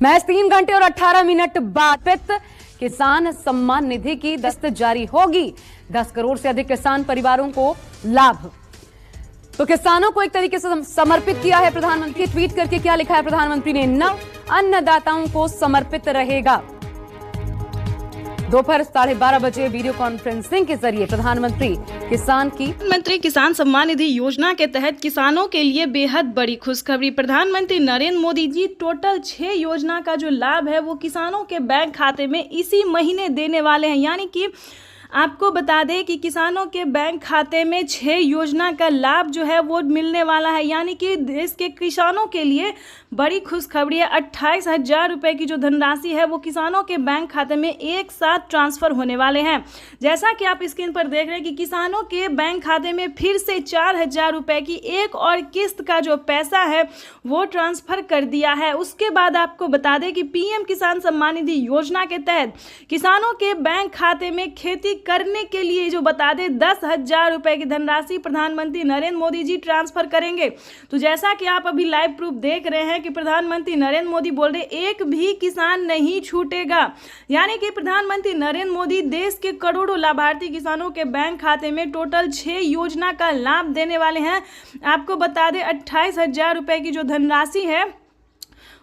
महज 3 घंटे और 18 मिनट बाद किसान सम्मान निधि की दस्त जारी होगी। 10 करोड़ से अधिक किसान परिवारों को लाभ। तो किसानों को एक तरीके से समर्पित किया है प्रधानमंत्री। ट्वीट करके क्या लिखा है प्रधानमंत्री ने? नव अन्नदाताओं को समर्पित रहेगा। दोपहर 12:30 बजे वीडियो कॉन्फ्रेंसिंग के जरिए प्रधानमंत्री किसान सम्मान निधि योजना के तहत किसानों के लिए बेहद बड़ी खुशखबरी। प्रधानमंत्री नरेंद्र मोदी जी टोटल 6 योजना का जो लाभ है वो किसानों के बैंक खाते में इसी महीने देने वाले हैं। यानी कि आपको बता दें कि किसानों के बैंक खाते में 6 योजना का लाभ जो है वो मिलने वाला है। यानी कि देश के किसानों के लिए बड़ी खुशखबरी है। 28,000 रुपये की जो धनराशि है वो किसानों के बैंक खाते में एक साथ ट्रांसफर होने वाले हैं। जैसा कि आप स्क्रीन पर देख रहे हैं कि किसानों के बैंक खाते में फिर से 4,000 रुपये की एक और किस्त का जो पैसा है वो ट्रांसफर कर दिया है। उसके बाद आपको बता दें कि पीएम किसान सम्मान निधि योजना के तहत किसानों के बैंक खाते में खेती करने के लिए जो बता दें 10,000 रुपये की धनराशि प्रधानमंत्री नरेंद्र मोदी जी ट्रांसफर करेंगे। तो जैसा कि आप अभी लाइव प्रूफ देख रहे हैं कि प्रधानमंत्री नरेंद्र मोदी बोल रहे एक भी किसान नहीं छूटेगा। यानी कि प्रधानमंत्री नरेंद्र मोदी देश के करोड़ों लाभार्थी किसानों के बैंक खाते में टोटल 6 योजना का लाभ देने वाले हैं। आपको बता दें 28,000 रुपये की जो धनराशि है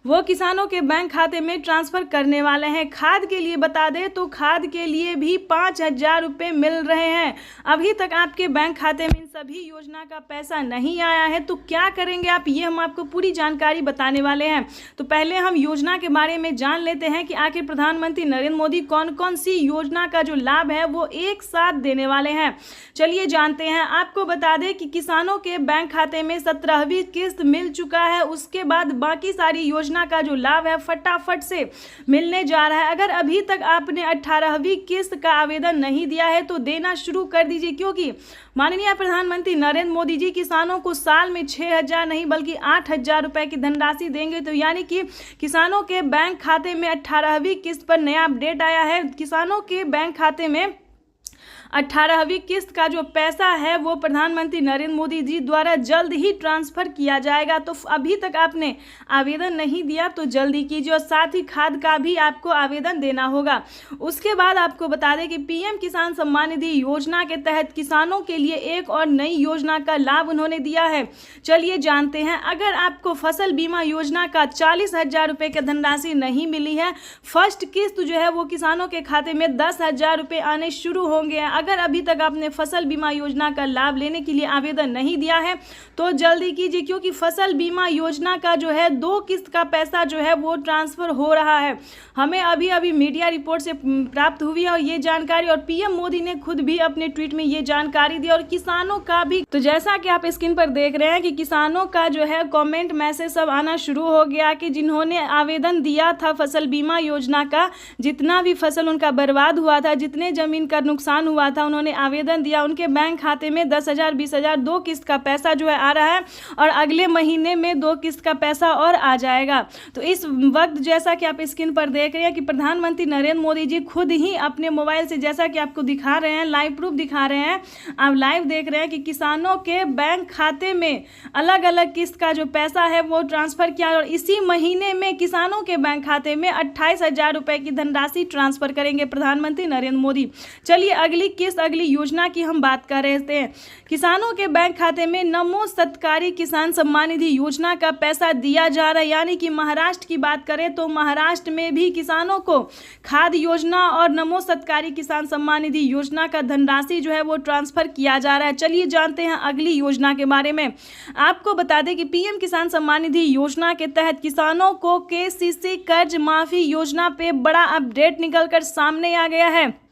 वो किसानों के बैंक खाते में ट्रांसफर करने वाले हैं। खाद के लिए बता दें तो खाद के लिए भी 5,000 रुपये मिल रहे हैं। अभी तक आपके बैंक खाते में इन सभी योजना का पैसा नहीं आया है तो क्या करेंगे आप, ये हम आपको पूरी जानकारी बताने वाले हैं। तो पहले हम योजना के बारे में जान लेते हैं कि आखिर प्रधानमंत्री नरेंद्र मोदी कौन कौन सी योजना का जो लाभ है वो एक साथ देने वाले हैं। चलिए जानते हैं। आपको बता दें कि किसानों के बैंक खाते में 17वीं किस्त मिल चुका है। उसके बाद बाकी सारी योजना का जो लाभ है फटाफट से मिलने जा रहा है। अगर अभी तक आपने 18वीं किस्त का आवेदन नहीं दिया है तो देना शुरू कर दीजिए, क्योंकि माननीय प्रधानमंत्री नरेंद्र मोदी जी किसानों को साल में 6,000 नहीं बल्कि 8,000 रुपए की धनराशि देंगे। तो यानी कि किसानों के बैंक खाते में 18वीं किस्त पर नया अपडेट आया है। किसानों के बैंक खाते में 18वीं किस्त का जो पैसा है वो प्रधानमंत्री नरेंद्र मोदी जी द्वारा जल्द ही ट्रांसफर किया जाएगा। तो अभी तक आपने आवेदन नहीं दिया तो जल्दी कीजिए और साथ ही खाद का भी आपको आवेदन देना होगा। उसके बाद आपको बता दें कि पीएम किसान सम्मान निधि योजना के तहत किसानों के लिए एक और नई योजना का लाभ उन्होंने दिया है। चलिए जानते हैं। अगर आपको फसल बीमा योजना का 40,000 रुपये की धनराशि नहीं मिली है, फर्स्ट किस्त जो है वो किसानों के खाते में 10,000 रुपये आने शुरू होंगे। अगर अभी तक आपने फसल बीमा योजना का लाभ लेने के लिए आवेदन नहीं दिया है तो जल्दी कीजिए, क्योंकि फसल बीमा योजना का जो है 2 किस्त का पैसा जो है वो ट्रांसफर हो रहा है। हमें अभी अभी मीडिया रिपोर्ट से प्राप्त हुई है और ये जानकारी, और पीएम मोदी ने खुद भी अपने ट्वीट में ये जानकारी दी और किसानों का भी। तो जैसा कि आप स्क्रीन पर देख रहे हैं कि किसानों का जो है कमेंट मैसेज सब आना शुरू हो गया कि जिन्होंने आवेदन दिया था फसल बीमा योजना का, जितना भी फसल उनका बर्बाद हुआ था, जितने जमीन का नुकसान हुआ था, उन्होंने आवेदन दिया। उनके बैंक खाते में 10,000 20,000 2 किस्त का पैसा जो है आ रहा है और अगले महीने में 2 किस्त का पैसा और आ जाएगा। तो इस वक्त जैसा कि आप स्क्रीन पर देख रहे हैं कि प्रधानमंत्री नरेंद्र मोदी जी खुद ही अपने मोबाइल से, जैसा कि आपको दिखा रहे हैं, लाइव प्रूफ दिखा रहे हैं, आप लाइव देख रहे हैं कि किसानों के बैंक खाते में अलग अलग किस्त का जो पैसा है वो ट्रांसफर किया और इसी महीने में किसानों के बैंक खाते में 28,000 रुपये की धनराशि ट्रांसफर करेंगे प्रधानमंत्री नरेंद्र मोदी। चलिए अगली योजना की हम बात कर रहे थे। किसानों के बैंक खाते में नमो सत्कारी किसान सम्मान निधि योजना का पैसा दिया जा रहा है। यानी कि महाराष्ट्र की बात करें तो महाराष्ट्र में भी किसानों को खाद योजना और नमो सत्कारी किसान सम्मान निधि योजना का धनराशि जो है वो ट्रांसफर किया जा रहा है। चलिए जानते हैं अगली योजना के बारे में। आपको बता दें कि पीएम किसान सम्मान निधि योजना के तहत किसानों को केसीसी कर्ज माफी योजना पे बड़ा अपडेट निकलकर सामने आ गया है।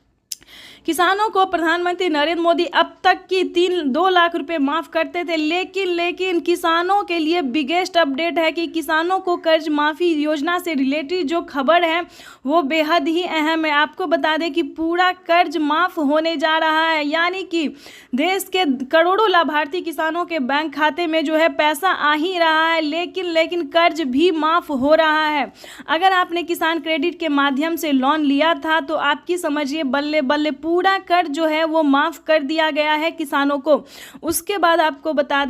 किसानों को प्रधानमंत्री नरेंद्र मोदी अब तक की 2 लाख रुपए माफ करते थे, लेकिन किसानों के लिए बिगेस्ट अपडेट है कि किसानों को कर्ज माफी योजना से रिलेटेड जो खबर है वो बेहद ही अहम है। आपको बता दें कि पूरा कर्ज माफ होने जा रहा है। यानी कि देश के करोड़ों लाभार्थी किसानों के बैंक खाते में जो है पैसा आ ही रहा है, लेकिन कर्ज भी माफ हो रहा है। अगर आपने किसान क्रेडिट के माध्यम से लोन लिया था तो आपकी समझिए बल्ले बल्ले पूरा कर्ज जो है वो माफ़ कर दिया गया है किसानों को। उसके बाद आपको बता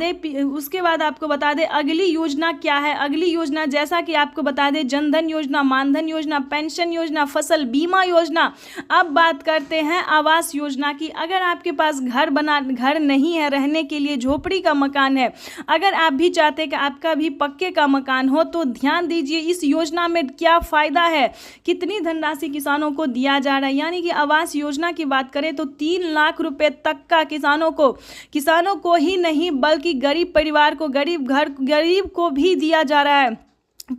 दें अगली योजना क्या है। अगली योजना जैसा कि आपको बता दें जनधन योजना, मानधन योजना, पेंशन योजना, फसल बीमा योजना। अब बात करते हैं आवास योजना की। अगर आपके पास घर नहीं है रहने के लिए, झोपड़ी का मकान है, अगर आप भी चाहते हैं कि आपका भी पक्के का मकान हो, तो ध्यान दीजिए इस योजना में क्या फ़ायदा है, कितनी धनराशि किसानों को दिया जा रहा है। यानी कि आवास योजना की बात करें तो 3 लाख रुपए तक का किसानों को ही नहीं बल्कि गरीब परिवार को, गरीब को भी दिया जा रहा है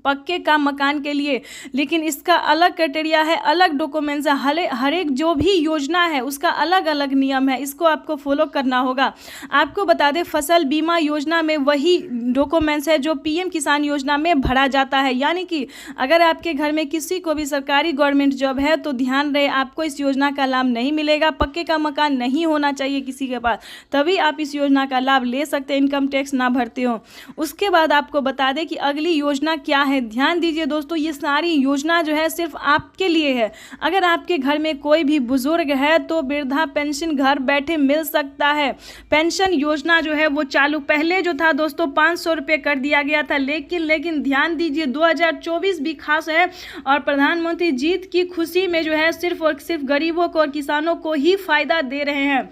पक्के का मकान के लिए। लेकिन इसका अलग क्राइटेरिया है, अलग डॉक्यूमेंट्स है, हर एक जो भी योजना है उसका अलग अलग नियम है, इसको आपको फॉलो करना होगा। आपको बता दें फसल बीमा योजना में वही डॉक्यूमेंट्स है जो पीएम किसान योजना में भरा जाता है। यानी कि अगर आपके घर में किसी को भी सरकारी गवर्नमेंट जॉब है तो ध्यान रहे आपको इस योजना का लाभ नहीं मिलेगा। पक्के का मकान नहीं होना चाहिए किसी के पास, तभी आप इस योजना का लाभ ले सकते हैं, इनकम टैक्स ना भरते हो। उसके बाद आपको बता दें कि अगली योजना क्या है। ध्यान दीजिए दोस्तों, ये सारी योजना जो है सिर्फ आपके लिए है। अगर आपके घर में कोई भी बुजुर्ग है तो वृद्धा पेंशन घर बैठे मिल सकता है। पेंशन योजना जो है वो चालू पहले जो था दोस्तों 500 रुपये कर दिया गया था, लेकिन ध्यान दीजिए 2024 भी खास है और प्रधानमंत्री जीत की खुशी में जो है सिर्फ और सिर्फ गरीबों को और किसानों को ही फायदा दे रहे हैं।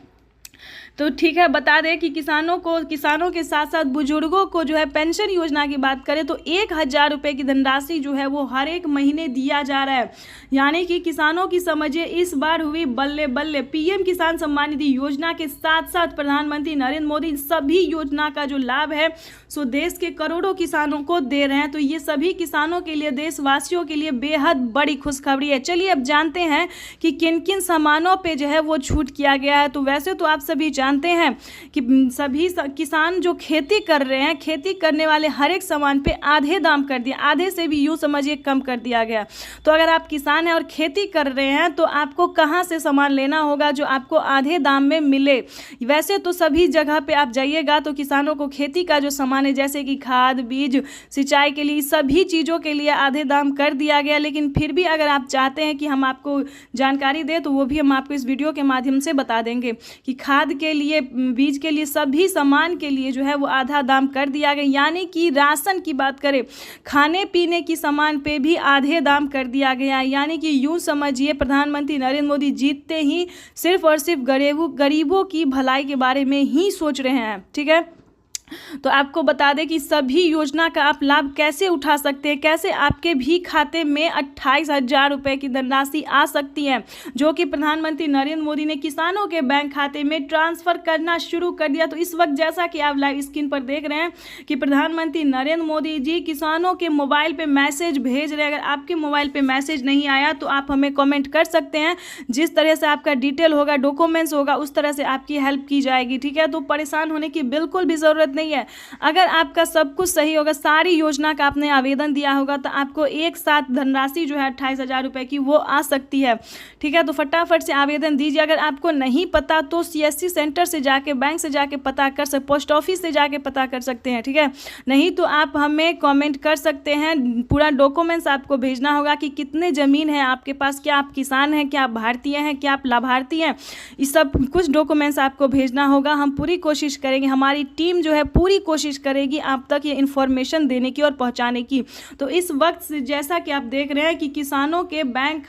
तो ठीक है, बता दें कि किसानों के साथ साथ बुजुर्गों को जो है पेंशन योजना की बात करें तो 1000 रुपये की धनराशि जो है वो हर एक महीने दिया जा रहा है। यानी कि किसानों की समझिए इस बार हुई बल्ले बल्ले। पीएम किसान सम्मान निधि योजना के साथ साथ प्रधानमंत्री नरेंद्र मोदी सभी योजना का जो लाभ है सो देश के करोड़ों किसानों को दे रहे हैं। तो ये सभी किसानों के लिए, देशवासियों के लिए बेहद बड़ी खुशखबरी है। चलिए अब जानते हैं कि किन किन सामानों पे जो है वो छूट किया गया है। तो वैसे तो आप सभी जानते हैं कि सभी किसान जो खेती कर रहे हैं, खेती करने वाले हर एक सामान पे आधे दाम कर दिया, आधे से भी यूँ समझिए कम कर दिया गया। तो अगर आप किसान हैं और खेती कर रहे हैं तो आपको कहाँ से सामान लेना होगा जो आपको आधे दाम में मिले। वैसे तो सभी जगह पे आप जाइएगा तो किसानों को खेती का जो सामान है जैसे कि खाद, बीज, सिंचाई के लिए सभी चीज़ों के लिए आधे दाम कर दिया गया। लेकिन फिर भी अगर आप चाहते हैं कि हम आपको जानकारी दें तो वो भी हम आपको इस वीडियो के माध्यम से बता देंगे कि खाद के लिए, बीज के लिए, सभी सामान के लिए जो है वो आधा दाम कर दिया गया। यानी कि राशन की बात करें, खाने पीने की सामान पे भी आधे दाम कर दिया गया। यानी कि यूँ समझिए प्रधानमंत्री नरेंद्र मोदी जीतते ही सिर्फ और सिर्फ गरीबों की भलाई के बारे में ही सोच रहे हैं। ठीक है, तो आपको बता दें कि सभी योजना का आप लाभ कैसे उठा सकते हैं, कैसे आपके भी खाते में 28,000 रुपये की धनराशि आ सकती है जो कि प्रधानमंत्री नरेंद्र मोदी ने किसानों के बैंक खाते में ट्रांसफ़र करना शुरू कर दिया। तो इस वक्त जैसा कि आप लाइव स्क्रीन पर देख रहे हैं कि प्रधानमंत्री नरेंद्र मोदी जी किसानों के मोबाइल पे मैसेज भेज रहे हैं। अगर आपके मोबाइल पे मैसेज नहीं आया तो आप हमें कमेंट कर सकते हैं, जिस तरह से आपका डिटेल होगा, डॉक्यूमेंट्स होगा, उस तरह से आपकी हेल्प की जाएगी। ठीक है, तो परेशान होने की बिल्कुल भी ज़रूरत नहीं है। अगर आपका सब कुछ सही होगा, सारी योजना का आपने आवेदन दिया होगा तो आपको एक साथ धनराशि जो है 28,000 रुपये की वो आ सकती है। ठीक है, तो फटाफट से आवेदन दीजिए। अगर आपको नहीं पता तो CSC सेंटर से जाके, बैंक से जाके पता कर सकते, पोस्ट ऑफिस से जाके पता कर सकते हैं। ठीक है, नहीं तो आप हमें कमेंट कर सकते हैं। पूरा डॉक्यूमेंट्स आपको भेजना होगा कि कितने ज़मीन है आपके पास, क्या आप किसान हैं, क्या आप भारतीय हैं, क्या आप लाभार्थी हैं, इस सब कुछ डॉक्यूमेंट्स आपको भेजना होगा। हम पूरी कोशिश करेंगे, हमारी टीम जो है पूरी कोशिश करेगी आप तक ये इन्फॉर्मेशन देने की और पहुंचाने की। तो इस वक्त जैसा कि आप देख रहे हैं कि किसानों के बैंक